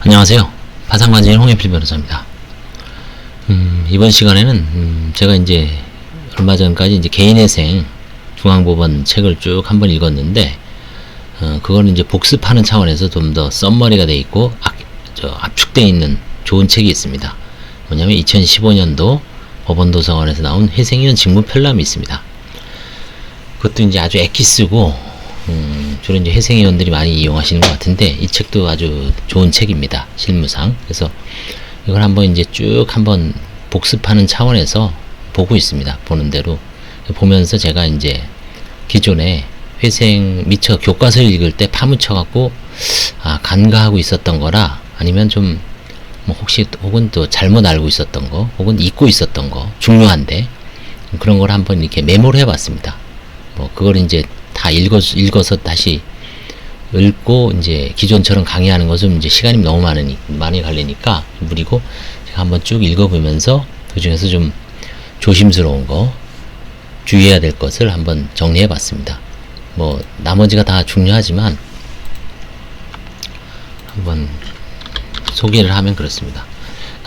안녕하세요. 파산관제인 홍해필 변호사입니다. 이번 시간에는 제가 이제 얼마 전까지 이제 개인회생 중앙법원 책을 쭉 한번 읽었는데 그거는 이제 복습하는 차원에서 좀 더 썸머리가 돼 있고 압축되어 있는 좋은 책이 있습니다. 뭐냐면 2015년도 법원도서관에서 나온 회생위원 직무편람이 있습니다. 그것도 이제 아주 액기 쓰고 주로 이제 회생위원들이 많이 이용하시는 것 같은데 이 책도 아주 좋은 책입니다. 실무상. 그래서 이걸 한번 이제 쭉 한번 복습하는 차원에서 보고 있습니다. 보는 대로 보면서 제가 이제 기존에 회생 미처 교과서를 읽을 때 파묻혀갖고 간과하고 있었던 거라 아니면 좀 뭐 혹시 혹은 또 잘못 알고 있었던 거 혹은 잊고 있었던 거 중요한데 그런 걸 한번 이렇게 메모를 해봤습니다. 뭐 그걸 이제 다 읽어서 다시 읽고 이제 기존처럼 강의하는 것은 이제 시간이 너무 많이 걸리니까 무리고 제가 한번 쭉 읽어보면서 그 중에서 좀 조심스러운 거 주의해야 될 것을 한번 정리해 봤습니다. 뭐 나머지가 다 중요하지만 한번 소개를 하면 그렇습니다.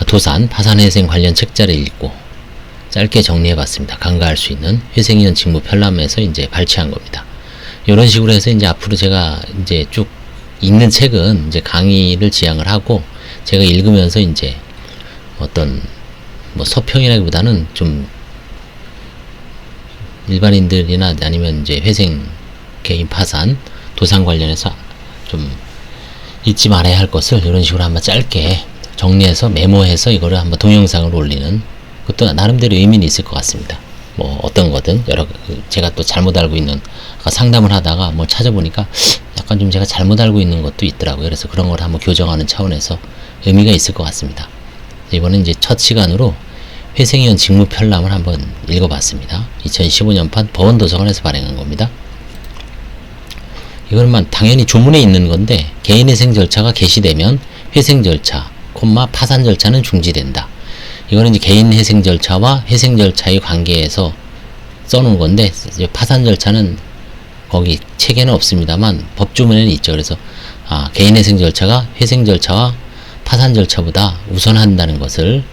도산, 파산회생 관련 책자를 읽고 짧게 정리해 봤습니다. 간과할 수 있는 회생위원 직무 편람에서 이제 발췌한 겁니다. 이런 식으로 해서 이제 앞으로 제가 이제 쭉 읽는 책은 이제 강의를 지향을 하고 제가 읽으면서 이제 어떤 뭐 서평이라기보다는 좀 일반인들이나 아니면 이제 회생, 개인 파산, 도산 관련해서 좀 잊지 말아야 할 것을 이런 식으로 한번 짧게 정리해서 메모해서 이거를 한번 동영상으로 올리는 그것도 나름대로 의미는 있을 것 같습니다. 뭐 어떤 거든 제가 또 잘못 알고 있는 상담을 하다가 뭐 찾아보니까 약간 좀 제가 잘못 알고 있는 것도 있더라고요. 그래서 그런 걸 한번 교정하는 차원에서 의미가 있을 것 같습니다. 이번엔 이제 첫 시간으로 회생위원 직무 편람을 한번 읽어봤습니다. 2015년판 법원도서관에서 발행한 겁니다. 이거는 당연히 조문에 있는 건데 개인회생 절차가 개시되면 회생 절차, 파산 절차는 중지된다. 이거는 이제 개인회생 절차와 회생 절차의 관계에서 써놓은 건데 파산 절차는 거기 책에는 없습니다만 법조문에는 있죠. 그래서 개인회생 절차가 회생 절차와 파산 절차보다 우선한다는 것을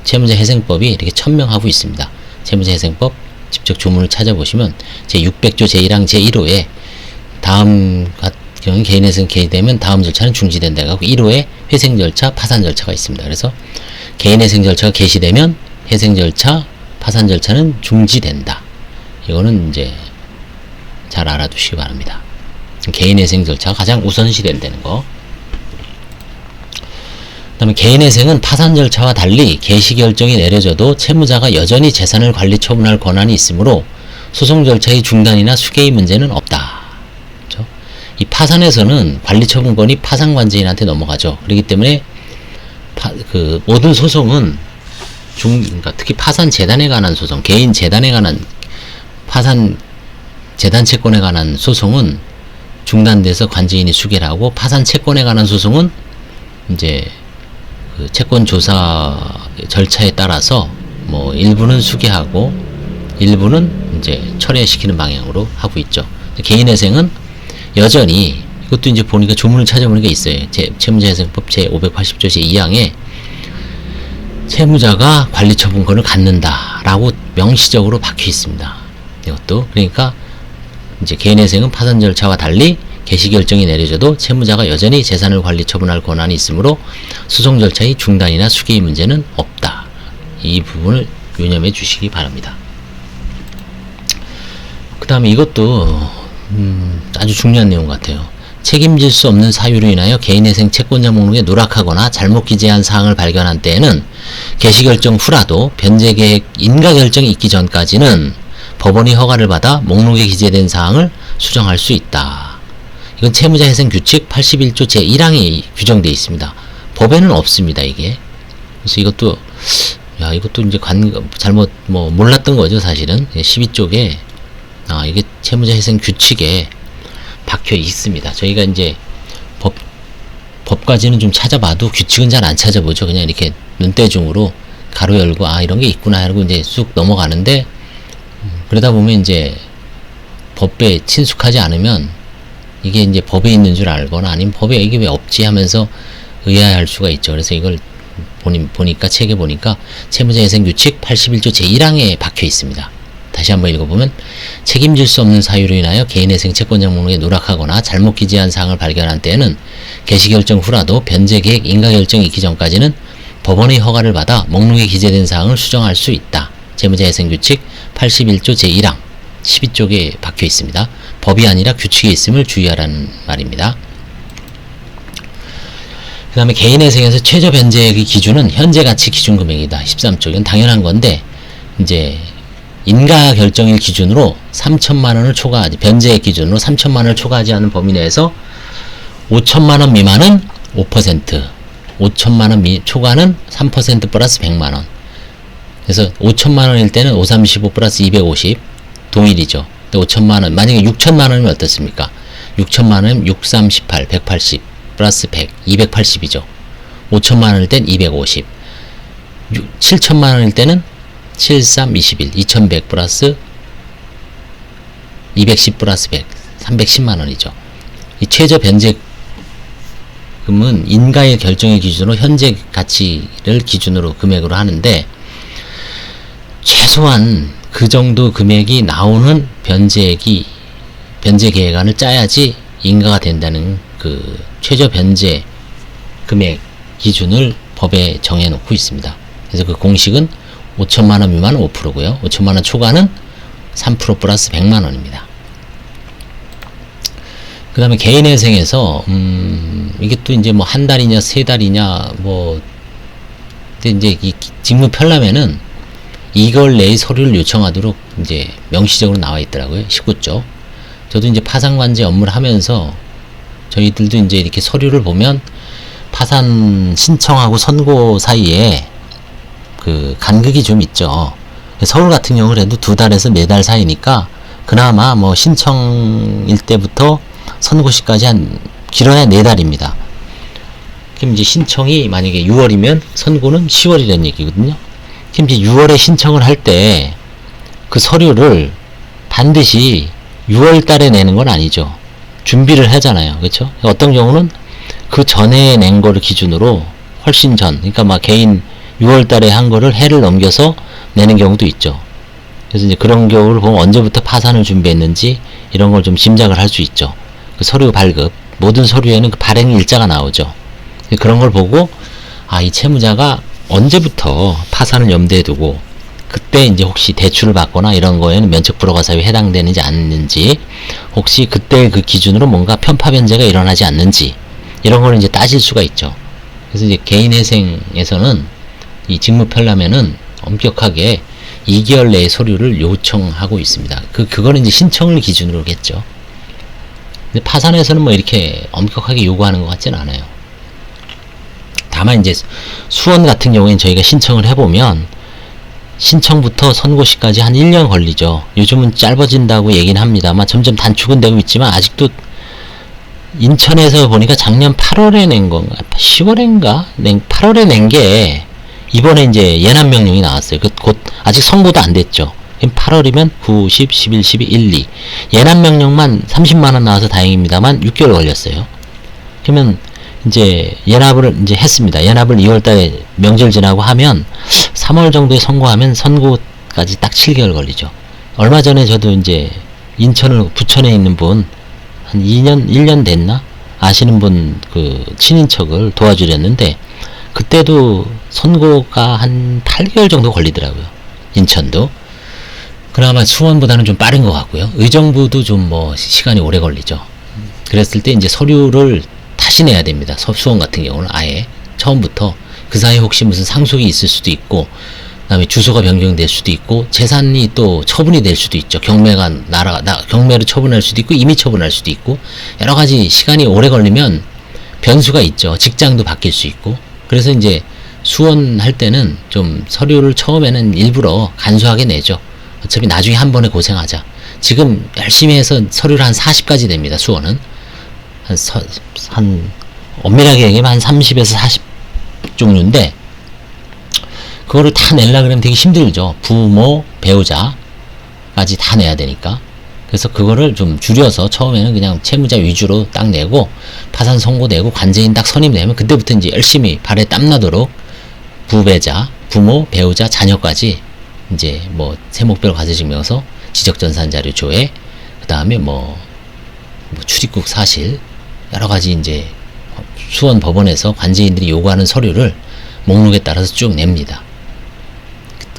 채무자회생법이 이렇게 천명하고 있습니다. 채무자회생법 직접 조문을 찾아보시면 제600조 제1항 제1호에 다음 경우 개인회생 개시되면 다음 절차는 중지된다. 하고 1호에 회생 절차, 파산 절차가 있습니다. 그래서 개인회생 절차가 개시되면 회생 절차, 파산 절차는 중지된다. 이거는 이제 잘 알아두시기 바랍니다. 개인회생 절차가 가장 우선시 된다는 거. 그 다음에 개인회생은 파산 절차와 달리 개시 결정이 내려져도 채무자가 여전히 재산을 관리 처분할 권한이 있으므로 소송 절차의 중단이나 수개의 문제는 없다. 그렇죠? 이 파산에서는 관리 처분권이 파산관제인한테 넘어가죠. 그렇기 때문에 모든 소송은 그러니까 특히 파산 재단에 관한 소송, 개인 재단에 관한 파산 재단 채권에 관한 소송은 중단돼서 관제인이 수개를 하고 파산 채권에 관한 소송은 이제 그 채권 조사 절차에 따라서 뭐 일부는 수개하고 일부는 이제 철회시키는 방향으로 하고 있죠. 개인회생은 여전히 이것도 이제 보니까 조문을 찾아보니까 있어요. 채무자회생법 제580조 제2항에 채무자가 관리처분권을 갖는다라고 명시적으로 박혀 있습니다. 이것도 그러니까 이제 개인회생은 파산 절차와 달리 개시 결정이 내려져도 채무자가 여전히 재산을 관리 처분할 권한이 있으므로 소송 절차의 중단이나 수개의 문제는 없다. 이 부분을 유념해 주시기 바랍니다. 그 다음에 이것도 아주 중요한 내용 같아요. 책임질 수 없는 사유로 인하여 개인회생 채권자 목록에 누락하거나 잘못 기재한 사항을 발견한 때에는 개시결정 후라도 변제계획 인가결정이 있기 전까지는 법원이 허가를 받아 목록에 기재된 사항을 수정할 수 있다. 이건 채무자회생규칙 81조 제1항에 규정되어 있습니다. 법에는 없습니다. 이게. 그래서 이것도 이제 잘못 몰랐던 거죠. 사실은 12쪽에 이게 채무자회생규칙에 박혀 있습니다. 저희가 이제 법까지는 좀 찾아봐도 규칙은 잘 안 찾아보죠. 그냥 이렇게 눈대중으로 가로 열고 이런 게 있구나 하고 이제 쑥 넘어가는데 그러다 보면 이제 법에 친숙하지 않으면 이게 이제 법에 있는 줄 알거나 아니면 법에 이게 왜 없지 하면서 의아할 수가 있죠. 그래서 이걸 보니까 책에 보니까 채무자회생규칙 81조 제1항에 박혀 있습니다. 다시 한번 읽어보면 책임질 수 없는 사유로 인하여 개인회생 채권자 목록에 누락하거나 잘못 기재한 사항을 발견한 때에는 개시결정 후라도 변제계획 인가결정이 있기 전까지는 법원의 허가를 받아 목록에 기재된 사항을 수정할 수 있다. 채무자회생규칙 81조 제1항 12쪽에 박혀 있습니다. 법이 아니라 규칙에 있음을 주의하라는 말입니다. 그 다음에 개인회생에서 최저 변제액의 기준은 현재 가치 기준 금액이다. 13조. 이건 당연한 건데, 이제, 인가 결정일 기준으로 3천만원을 초과하지, 변제액 기준으로 3천만원을 초과하지 않은 범위 내에서 5천만원 미만은 5%, 5천만원 초과는 3% 플러스 100만원. 그래서 5천만원일 때는 535 플러스 250, 동일이죠. 5천만원, 만약에 6천만원이면 어떻습니까? 6천만원이면 6, 3, 18, 180. 플러스 100, 280이죠. 5천만원일 땐 250. 7천만원일 때는 7, 3, 21, 2100 플러스 210 플러스 100, 310만원이죠. 이 최저 변제금은 인가의 결정의 기준으로 현재 가치를 기준으로 금액으로 하는데, 최소한 그 정도 금액이 나오는 변제 계획안을 짜야지 인가가 된다는 그 최저 변제 금액 기준을 법에 정해놓고 있습니다. 그래서 그 공식은 5천만원 미만은 5%고요. 5천만원 초과는 3% 플러스 100만원입니다. 그 다음에 개인회생에서 이게 또 이제 뭐 한 달이냐 세 달이냐 뭐 근데 이제 이 직무 편람에는 2개월 내에 서류를 요청하도록 이제 명시적으로 나와 있더라고요. 19조. 저도 이제 파산관제 업무를 하면서 저희들도 이제 이렇게 서류를 보면 파산 신청하고 선고 사이에 그 간극이 좀 있죠. 서울 같은 경우를 해도 2달에서 4달 사이니까 그나마 뭐 신청일 때부터 선고시까지 한 길어야 4달입니다. 그럼 이제 신청이 만약에 6월이면 선고는 10월이라는 얘기거든요. 그럼 이제 6월에 신청을 할 때 그 서류를 반드시 6월 달에 내는 건 아니죠. 준비를 하잖아요. 그렇죠? 어떤 경우는 그 전에 낸 거를 기준으로 훨씬 전, 그러니까 막 개인 6월 달에 한 거를 해를 넘겨서 내는 경우도 있죠. 그래서 이제 그런 경우를 보면 언제부터 파산을 준비했는지 이런 걸 좀 짐작을 할 수 있죠. 그 서류 발급, 모든 서류에는 그 발행 일자가 나오죠. 그런 걸 보고 아, 이 채무자가 언제부터 파산을 염두에 두고 그때 이제 혹시 대출을 받거나 이런 거에는 면책불허가사유에 해당되는지 않는지, 혹시 그때 그 기준으로 뭔가 편파 변제가 일어나지 않는지 이런 거를 이제 따질 수가 있죠. 그래서 이제 개인회생에서는 이 직무 편람에는 엄격하게 2개월 내에 서류를 요청하고 있습니다. 그거는 이제 신청을 기준으로 겠죠. 근데 파산에서는 뭐 이렇게 엄격하게 요구하는 것 같지는 않아요. 다만 이제 수원 같은 경우에는 저희가 신청을 해보면 신청부터 선고시까지 한 1년 걸리죠. 요즘은 짧아진다고 얘기는 합니다만 점점 단축은 되고 있지만 아직도 인천에서 보니까 작년 8월에 낸 건가 10월인가 8월에 낸 게 이번에 이제 예납 명령이 나왔어요. 곧 아직 선고도 안 됐죠. 8월이면 9, 10, 11, 12, 1, 2 예납 명령만 30만원 나와서 다행입니다만 6개월 걸렸어요. 그러면 이제 예납을 이제 했습니다. 예납을 2월달에 명절 지나고 하면 3월 정도에 선고하면 선고까지 딱 7개월 걸리죠. 얼마 전에 저도 이제 부천에 있는 분 한 2년 1년 됐나 아시는 분 그 친인척을 도와주렸는데 그때도 선고가 한 8개월 정도 걸리더라고요. 인천도. 그나마 수원보다는 좀 빠른 것 같고요. 의정부도 좀 뭐 시간이 오래 걸리죠. 그랬을 때 이제 서류를 다시 내야 됩니다. 수원 같은 경우는 아예 처음부터. 그 사이에 혹시 무슨 상속이 있을 수도 있고, 그 다음에 주소가 변경될 수도 있고, 재산이 또 처분이 될 수도 있죠. 경매로 처분할 수도 있고, 임의 처분할 수도 있고, 여러 가지 시간이 오래 걸리면 변수가 있죠. 직장도 바뀔 수 있고. 그래서 이제 수원 할 때는 좀 서류를 처음에는 일부러 간소하게 내죠. 어차피 나중에 한 번에 고생하자. 지금 열심히 해서 서류를 한 40까지 냅니다. 수원은. 한 엄밀하게 얘기하면 한 30에서 40 종류인데 그거를 다 내려고 그러면 되게 힘들죠. 부모, 배우자까지 다 내야 되니까. 그래서 그거를 좀 줄여서 처음에는 그냥 채무자 위주로 딱 내고 파산 선고 내고 관제인 딱 선임되면 그때부터 이제 열심히 발에 땀나도록 부배자, 부모, 배우자, 자녀까지 이제 뭐 세목별 과세증명서, 지적전산 자료 조회, 그 다음에 뭐 출입국 사실 여러 가지 이제 수원 법원에서 관제인들이 요구하는 서류를 목록에 따라서 쭉 냅니다.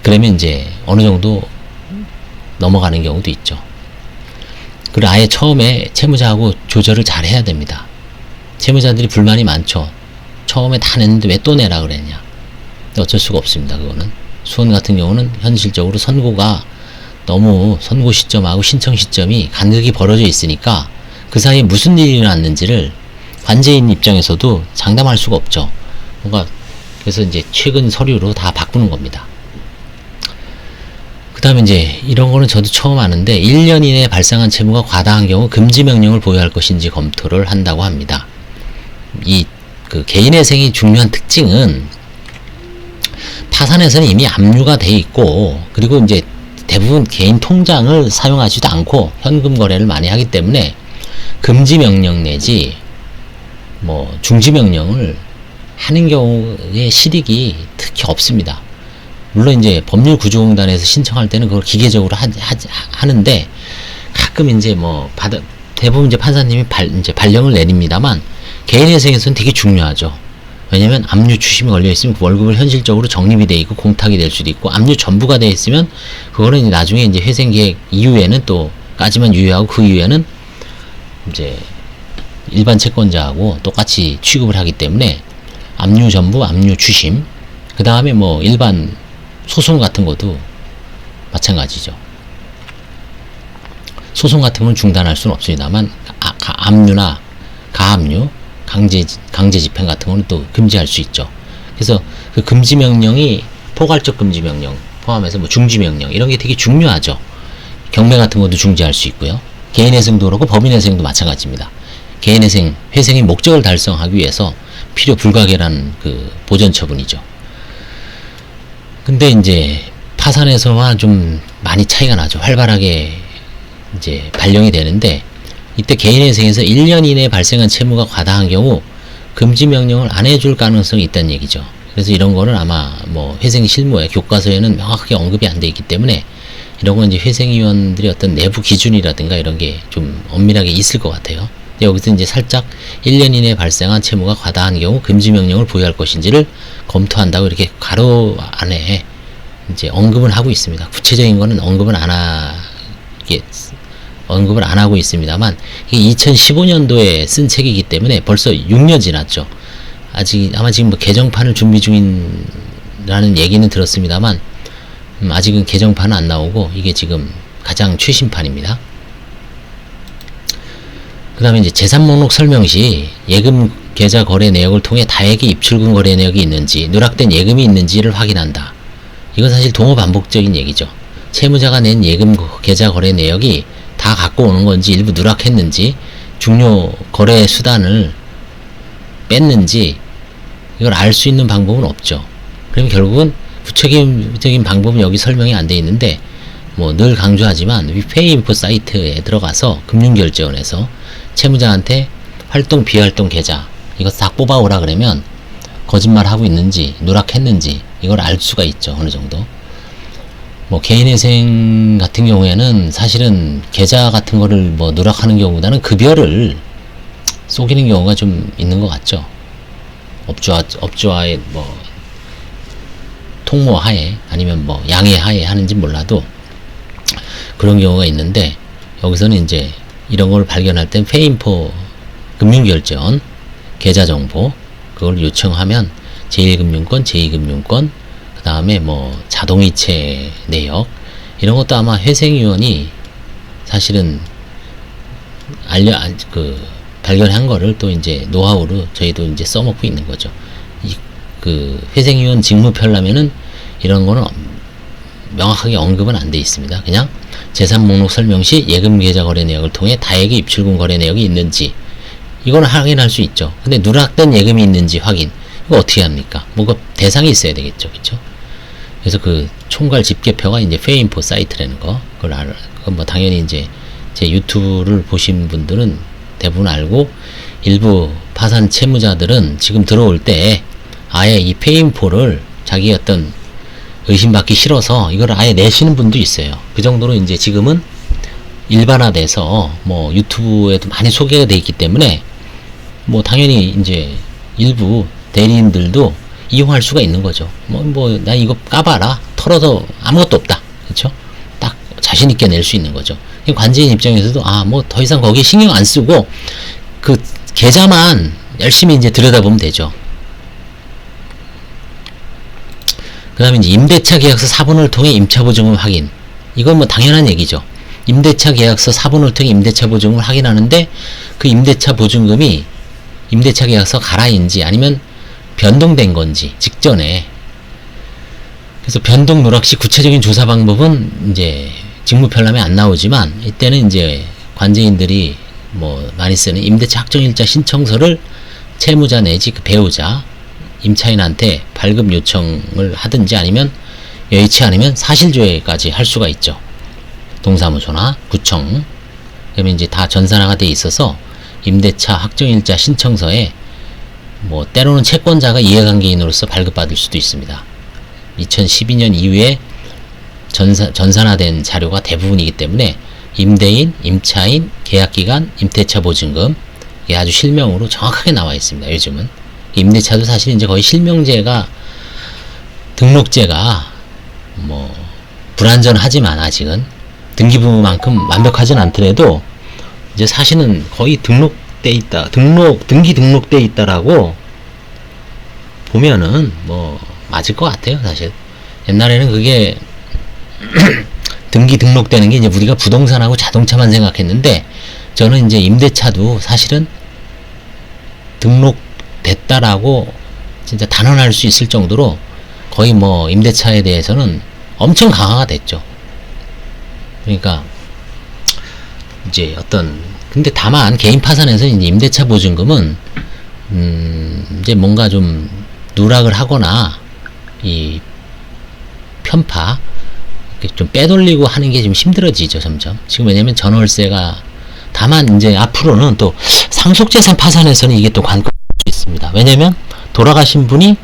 그러면 이제 어느 정도 넘어가는 경우도 있죠. 그리고 아예 처음에 채무자하고 조절을 잘 해야 됩니다. 채무자들이 불만이 많죠. 처음에 다 냈는데 왜 또 내라 그랬냐. 어쩔 수가 없습니다. 그거는. 수원 같은 경우는 현실적으로 선고가 너무 선고 시점하고 신청 시점이 간극이 벌어져 있으니까 그 사이에 무슨 일이 일어났는지를 관제인 입장에서도 장담할 수가 없죠. 뭔가 그래서 이제 최근 서류로 다 바꾸는 겁니다. 그 다음에 이제 이런 거는 저도 처음 아는데 1년 이내에 발생한 채무가 과다한 경우 금지명령을 보유할 것인지 검토를 한다고 합니다. 그 개인회생이 중요한 특징은 파산에서는 이미 압류가 돼 있고 그리고 이제 대부분 개인 통장을 사용하지도 않고 현금 거래를 많이 하기 때문에 금지명령 내지 뭐 중지명령을 하는 경우의 실익이 특히 없습니다. 물론 이제 법률구조공단에서 신청할 때는 그걸 기계적으로 하는데 가끔 이제 뭐 대부분 이제 판사님이 이제 발령을 내립니다만 개인회생에서는 되게 중요하죠. 왜냐면 압류 추심이 걸려 있으면 그 월급을 현실적으로 적립이 돼 있고 공탁이 될 수도 있고 압류 전부가 돼 있으면 그거는 이제 나중에 이제 회생계획 이후에는 또까지만 유효하고 그 이후에는 이제 일반 채권자하고 똑같이 취급을 하기 때문에 압류 전부, 압류 추심, 그 다음에 뭐 일반 소송 같은 것도 마찬가지죠. 소송 같은 건 중단할 수는 없습니다만 압류나 가압류, 강제 집행 같은 거는 또 금지할 수 있죠. 그래서 그 금지 명령이 포괄적 금지 명령 포함해서 뭐 중지 명령 이런 게 되게 중요하죠. 경매 같은 것도 중지할 수 있고요. 개인회생도 그렇고 법인회생도 마찬가지입니다. 개인회생, 회생의 목적을 달성하기 위해서 필요 불가결한 그 보전 처분이죠. 근데 이제 파산에서만 좀 많이 차이가 나죠. 활발하게 이제 발령이 되는데 이때 개인회생에서 1년 이내에 발생한 채무가 과다한 경우 금지명령을 안 해줄 가능성이 있다는 얘기죠. 그래서 이런 거는 아마 뭐 회생 실무에 교과서에는 명확하게 언급이 안 돼 있기 때문에 이런 건 이제 회생위원들이 어떤 내부 기준이라든가 이런 게 좀 엄밀하게 있을 것 같아요. 여기서 이제 살짝 1년 이내에 발생한 채무가 과다한 경우 금지명령을 보유할 것인지를 검토한다고 이렇게 가로 안에 이제 언급은 하고 있습니다. 구체적인 거는 언급은 언급을 안 하고 있습니다만 이게 2015년도에 쓴 책이기 때문에 벌써 6년 지났죠. 아마 지금 뭐 개정판을 준비 중이라는 얘기는 들었습니다만 아직은 개정판은 안 나오고 이게 지금 가장 최신판입니다. 그 다음에 이제 재산목록 설명 시 예금 계좌 거래 내역을 통해 다액의 입출금 거래 내역이 있는지 누락된 예금이 있는지를 확인한다. 이건 사실 동호 반복적인 얘기죠. 채무자가 낸 예금 계좌 거래 내역이 다 갖고 오는 건지 일부 누락했는지 중요 거래 수단을 뺐는지 이걸 알 수 있는 방법은 없죠. 그럼 결국은 구체적인 방법은 여기 설명이 안 돼 있는데 뭐 늘 강조하지만 페이인포 사이트에 들어가서 금융결제원에서 채무자한테 활동 비활동 계좌 이거 다 뽑아오라 그러면 거짓말하고 있는지 누락했는지 이걸 알 수가 있죠. 어느 정도. 뭐 개인회생 같은 경우에는 사실은 계좌 같은 거를 뭐 누락하는 경우보다는 급여를 속이는 경우가 좀 있는 것 같죠. 업주와의 뭐 통모 하에 아니면 뭐 양해 하에 하는지 몰라도 그런 경우가 있는데 여기서는 이제 이런 걸 발견할 땐 페인포 금융결제원 계좌 정보 그걸 요청하면 제1금융권, 제2금융권 그 다음에 뭐 자동이체 내역 이런 것도 아마 회생위원이 사실은 발견한 거를 또 이제 노하우로 저희도 이제 써먹고 있는 거죠. 그 회생위원 직무표라면은 이런 거는 명확하게 언급은 안 돼 있습니다. 그냥 재산 목록 설명 시 예금 계좌 거래 내역을 통해 다액의 입출금 거래 내역이 있는지 이거는 확인할 수 있죠. 근데 누락된 예금이 있는지 확인 이거 어떻게 합니까? 뭐가 대상이 있어야 되겠죠, 그렇죠? 그래서 그 총괄 집계표가 이제 페인포 사이트라는 거 그걸 그건 뭐 당연히 이제 제 유튜브를 보신 분들은 대부분 알고, 일부 파산 채무자들은 지금 들어올 때 아예 이 페인포를 자기 어떤 의심받기 싫어서 이걸 아예 내시는 분도 있어요. 그 정도로 이제 지금은 일반화돼서 뭐 유튜브에도 많이 소개가 돼 있기 때문에 뭐 당연히 이제 일부 대리인들도 이용할 수가 있는 거죠. 나 이거 까봐라. 털어서 아무것도 없다. 그렇죠? 딱 자신 있게 낼 수 있는 거죠. 관제인 입장에서도 뭐 더 이상 거기에 신경 안 쓰고 그 계좌만 열심히 이제 들여다보면 되죠. 그 다음에 이제 임대차 계약서 사본을 통해 임차 보증금 확인. 이건 뭐 당연한 얘기죠. 임대차 계약서 사본을 통해 임대차 보증금을 확인하는데 그 임대차 보증금이 임대차 계약서 가라인지 아니면 변동된 건지 직전에. 그래서 변동 누락 시 구체적인 조사 방법은 이제 직무편람에 안 나오지만 이때는 이제 관제인들이 뭐 많이 쓰는 임대차 확정일자 신청서를 채무자 내지 그 배우자 임차인한테 발급 요청을 하든지 아니면 여의치 않으면 사실조회까지 할 수가 있죠. 동사무소나 구청. 그러면 이제 다 전산화가 돼 있어서 임대차 확정일자 신청서에 뭐 때로는 채권자가 이해관계인으로서 발급받을 수도 있습니다. 2012년 이후에 전산화된 자료가 대부분이기 때문에 임대인, 임차인, 계약기간, 임대차 보증금 이게 아주 실명으로 정확하게 나와 있습니다. 요즘은 임대차도 사실 이제 거의 실명제가 등록제가 뭐 불완전하지만 아직은 등기부만큼 완벽하진 않더라도 이제 사실은 거의 등록돼 있다, 등기 등록돼 있다라고 보면은 뭐 맞을 것 같아요. 사실 옛날에는 그게 등기 등록되는 게 이제 우리가 부동산하고 자동차만 생각했는데 저는 이제 임대차도 사실은 등록됐다라고 진짜 단언할 수 있을 정도로 거의 뭐 임대차에 대해서는 엄청 강화가 됐죠. 그러니까 이제 근데 다만 개인 파산에서 이제 임대차 보증금은 이제 뭔가 좀 누락을 하거나 이 편파 좀 빼돌리고 하는 게 좀 힘들어지죠. 점점 지금. 왜냐면 전월세가, 다만 이제 앞으로는 또 상속재산 파산에서는 이게 또 관건이 있습니다. 왜냐면 돌아가신 분이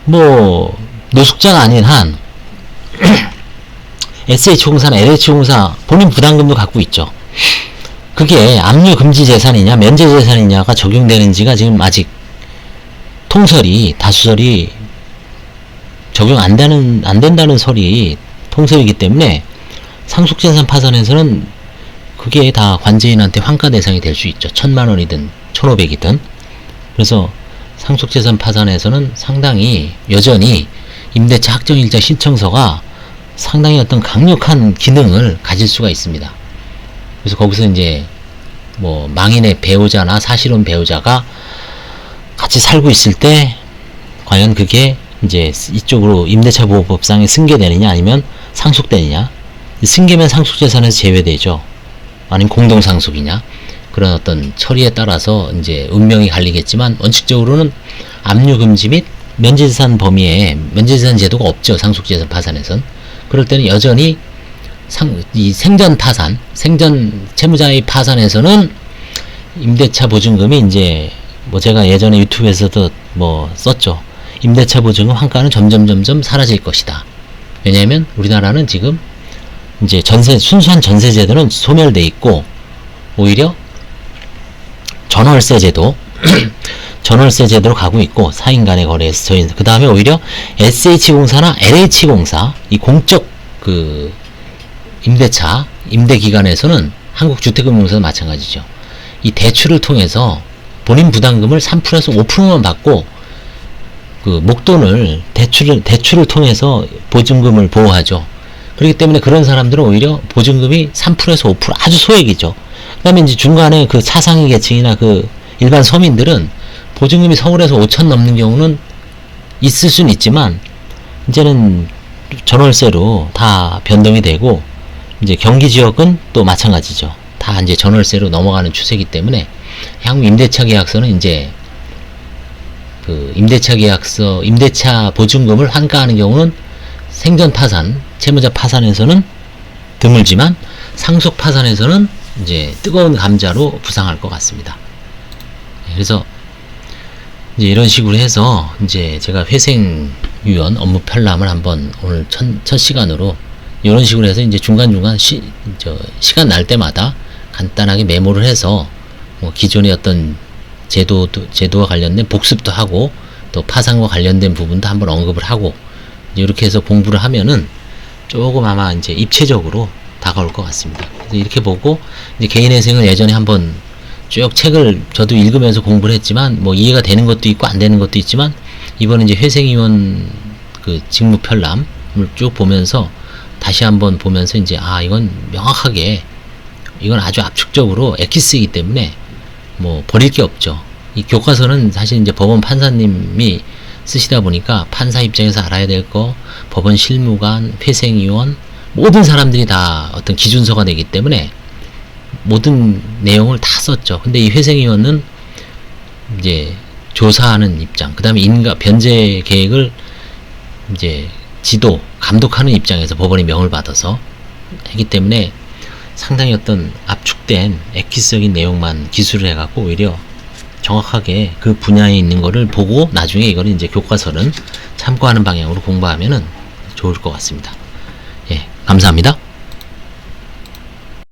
뭐 노숙자가 아닌 한 SH공사나 LH공사 본인 부담금도 갖고 있죠. 그게 압류 금지 재산이냐 면제 재산이냐가 적용되는지가 지금 아직 다수설이 적용 안 된다는 설이 통설이기 때문에 상속재산 파산에서는 그게 다 관제인한테 환가 대상이 될 수 있죠. 1000만원이든 1500이든. 그래서 상속재산 파산에서는 상당히 여전히 임대차 확정일자 신청서가 상당히 어떤 강력한 기능을 가질 수가 있습니다. 그래서 거기서 이제 뭐 망인의 배우자나 사실혼 배우자가 같이 살고 있을 때 과연 그게 이제 이쪽으로 임대차 보호법상에 승계되느냐 아니면 상속되느냐. 승계면 상속재산에서 제외되죠. 아니면 공동상속이냐. 그런 어떤 처리에 따라서 이제 운명이 갈리겠지만 원칙적으로는 압류금지 및 면제재산 범위에 면제재산 제도가 없죠. 상속재산 파산에선. 그럴 때는 여전히 이 생전 파산, 생전 채무자의 파산에서는 임대차 보증금이 이제 뭐 제가 예전에 유튜브에서도 뭐 썼죠. 임대차 보증금 환가는 점점 사라질 것이다. 왜냐하면 우리나라는 지금 이제 순수한 전세 제도는 소멸돼 있고 오히려 전월세 제도 전월세 제도로 가고 있고, 4인 간의 거래에서 그 다음에 오히려 SH공사나 LH공사 이 공적 그 임대차 임대기관에서는 한국주택금융공사도 마찬가지죠. 이 대출을 통해서 본인 부담금을 3%에서 5%만 받고 그 목돈을 대출을 통해서 보증금을 보호하죠. 그렇기 때문에 그런 사람들은 오히려 보증금이 3%에서 5% 아주 소액이죠. 그 다음에 이제 중간에 그 차상위 계층이나 그 일반 서민들은 보증금이 서울에서 5천 넘는 경우는 있을 수는 있지만 이제는 전월세로 다 변동이 되고, 이제 경기 지역은 또 마찬가지죠. 다 이제 전월세로 넘어가는 추세이기 때문에 향후 임대차 계약서는 이제 그 임대차 보증금을 환가하는 경우는 생전 파산, 채무자 파산에서는 드물지만 상속 파산에서는 이제 뜨거운 감자로 부상할 것 같습니다. 그래서 이제 이런 식으로 해서 이제 제가 회생유연 업무 편람을 한번 오늘 첫 시간으로 이런 식으로 해서 이제 중간중간 시간 날 때마다 간단하게 메모를 해서 뭐 기존의 어떤 제도와 관련된 복습도 하고 또 파산과 관련된 부분도 한번 언급을 하고 이렇게 해서 공부를 하면은 조금 아마 이제 입체적으로 다가올 것 같습니다. 그래서 이렇게 보고 이제 개인회생은 예전에 한번 쭉 책을 저도 읽으면서 공부를 했지만 뭐 이해가 되는 것도 있고 안 되는 것도 있지만 이번에 이제 회생위원 그 직무 편람을 쭉 보면서 다시 한번 보면서 이제 이건 명확하게 이건 아주 압축적으로 엑기스이기 때문에 뭐 버릴 게 없죠. 이 교과서는 사실 이제 법원 판사님이 쓰시다 보니까 판사 입장에서 알아야 될 거, 법원 실무관, 회생위원 모든 사람들이 다 어떤 기준서가 되기 때문에 모든 내용을 다 썼죠. 근데 이 회생위원은 이제 조사하는 입장, 그 다음에 변제 계획을 이제 지도, 감독하는 입장에서 법원이 명을 받아서 하기 때문에 상당히 어떤 압축된 엑기스적인 내용만 기술을 해갖고 오히려 정확하게 그 분야에 있는 거를 보고 나중에 이거를 이제 교과서는 참고하는 방향으로 공부하면은 좋을 것 같습니다. 예, 감사합니다.